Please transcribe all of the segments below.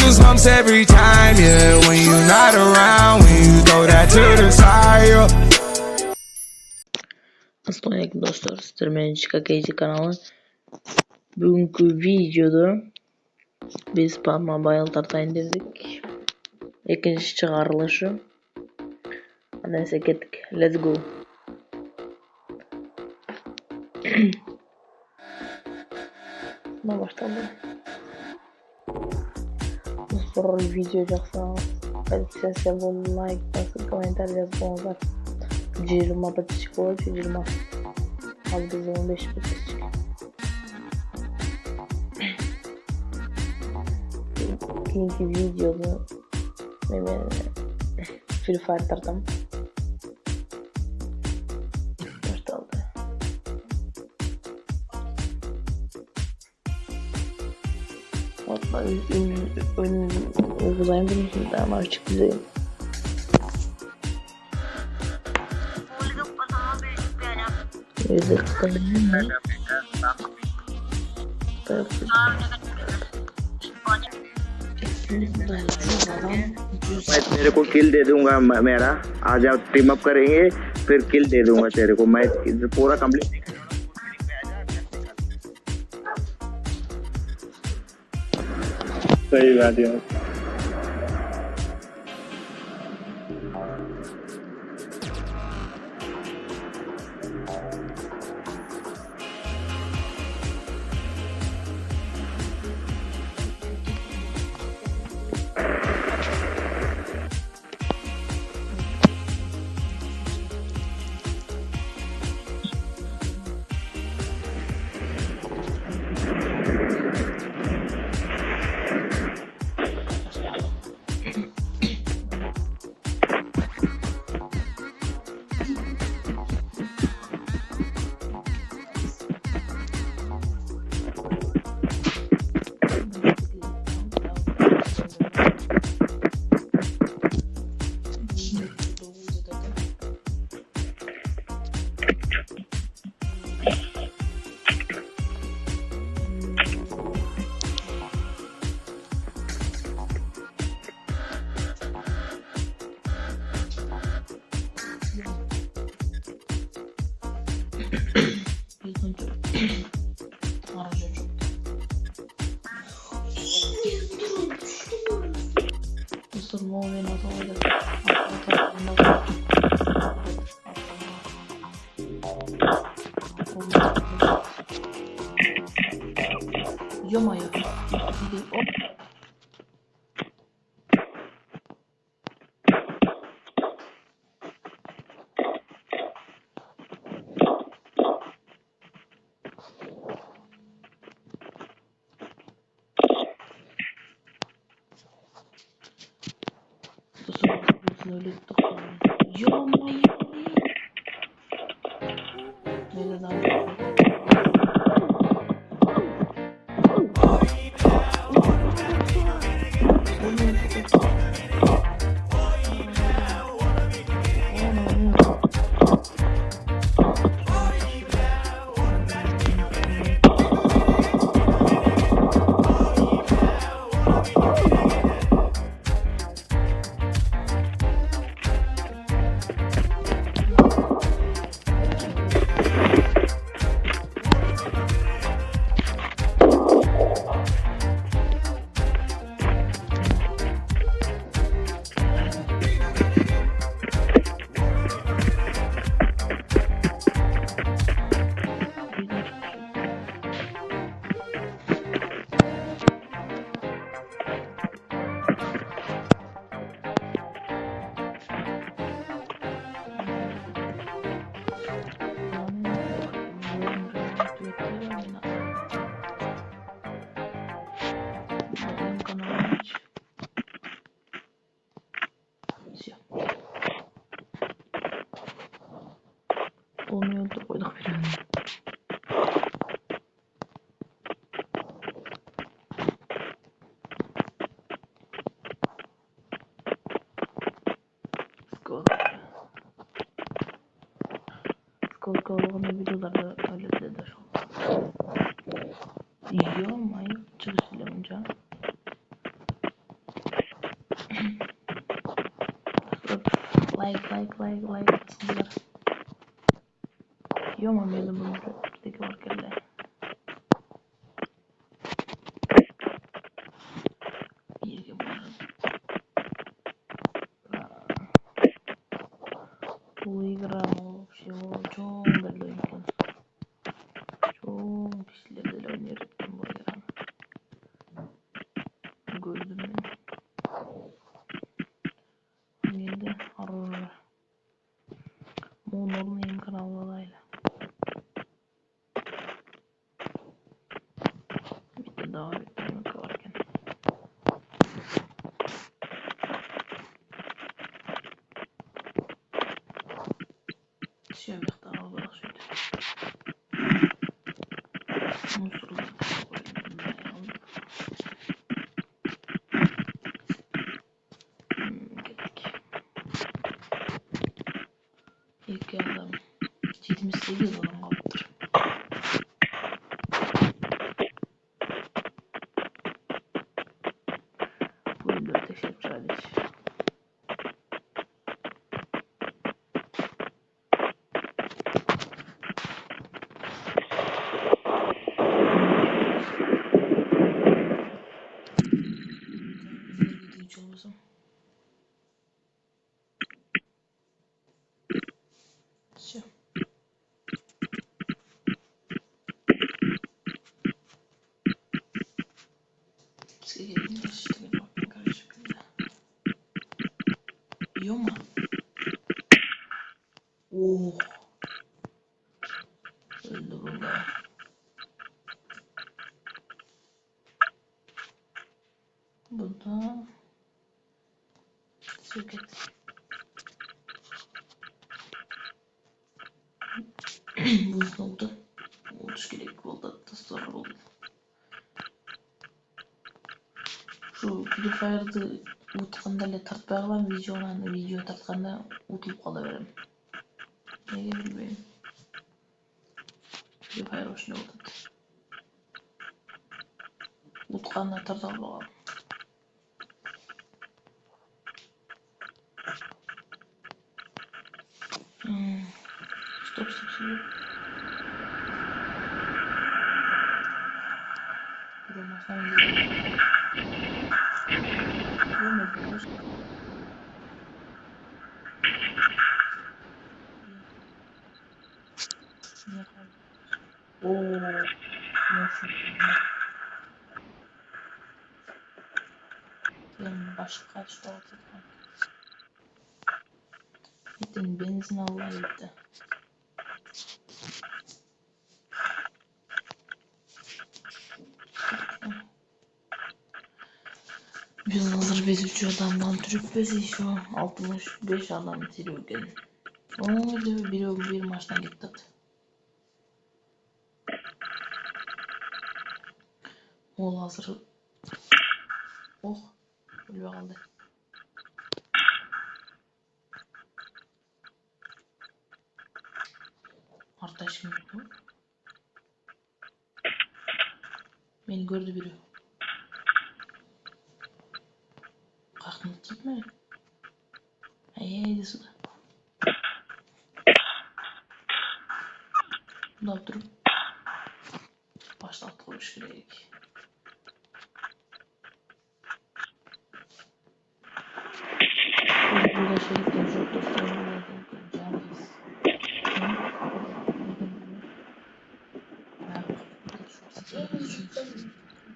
goosebumps every time, yeah. When you're not around, when you throw that to the side, yeah. Assalamualaikum dostlar, Streamen Chicago kanalı. Bugünkü videoda biz PUBG Mobile'da indirdik. İkinci çıkarılışı. Neyse gittik. Let's go. Ne başladı? Dostlar video жақса подписаться болу, лайк басып, комментарий жазып, 20 подписчик болады, 20. Ал бізде 15 подписчик. Кейінгі видеоны мен Free Fire тартам. Başladı. Hatta uygulayayım bunu şimdi ama açık düzeyim. मैं तेरे को किल दे दूंगा मेरा, आ जाओ team up करेंगे फिर किल दे दूंगा तेरे को। मैं पूरा कंप्लीट नहीं करूंगा। सही बात है। Ё-моё. Ё-моё. Onu öldür koyduk bir an. Skolkalığını videolarda öyle dediler. Yiyor mu? Çıkışıyla önce. like basınlar. Yok ama benim bunu buradaki markerle. İyi bunlar. Bu igra çok belli oynuyor. Çok kişilerle oynuyorum bu igra. Gördüm ben. Şimdi arıyor. Monolun yeni kanallarıyla. Bir daha bir varken. Şöyle bir daha olarak şöyle. Unsurlar koydum ben aldım. Gittik. İlk yardım. 78 olan kaptır. Buyurdu teşekkür ederiz. Olmasın. Все. Ёма. Oh. Öldü burada. Burada. Söket. Bu oldu. Olmuş gerek oldu. Tasarruf oldu. Şu Free Fire'da utqanda ele tartpay qalam video tartqanda utilib qolaverem. Nega bilmayman. Free Fire shunday bo'ladi. Utqanda tarta qolaman. Stop. Ben başka işte ortada. Gittim benzin almaya gitti. Biz hazır biz 3 adamdan Türk bezi şu 65 adam bitiriyorken. Onu da bir maçtan gittik. O hazır. Oh. Öyle kaldı. Arkadaşım bu. Beni gördü biri. Kalktın tutma. Haydi suda. Bunda durup başlatılmış gerek. Burada şeylikten çok dostlarım canlıyız.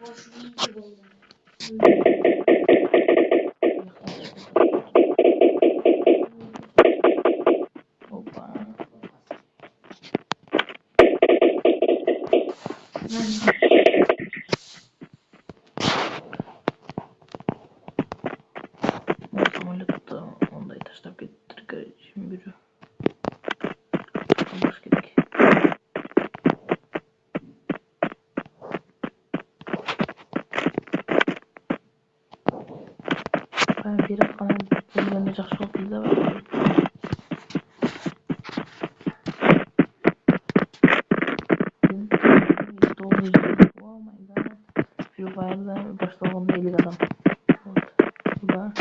Boş bir oldu. Hoppa. Muhtemelen onday taşlap getirdik. Şimdi biri. Baş gerek. Ben bir kanal bulmanı жақсы болып келді ғой. Oh my god. Free Fire'da başlığında 50 adam. Вот. Burada.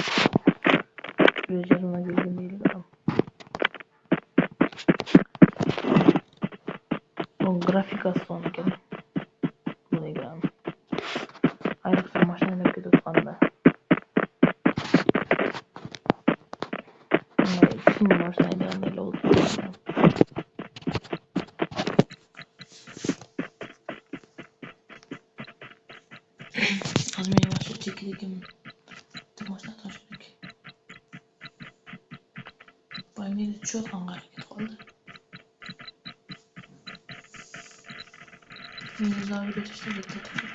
Buraya canına geldiğinde 50 adam. Grafikası son ekan. Playground. Ayniqsa mashinada ketayotganda. Kim mashina haydaganda bo'ldi. Hozir meni mashina chekadigan bitta mashina tashlaylik. Meni tushayotgan harakat qildi. Meni zaviga tashlab ketdi.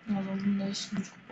Mana bunday ishim yo'q.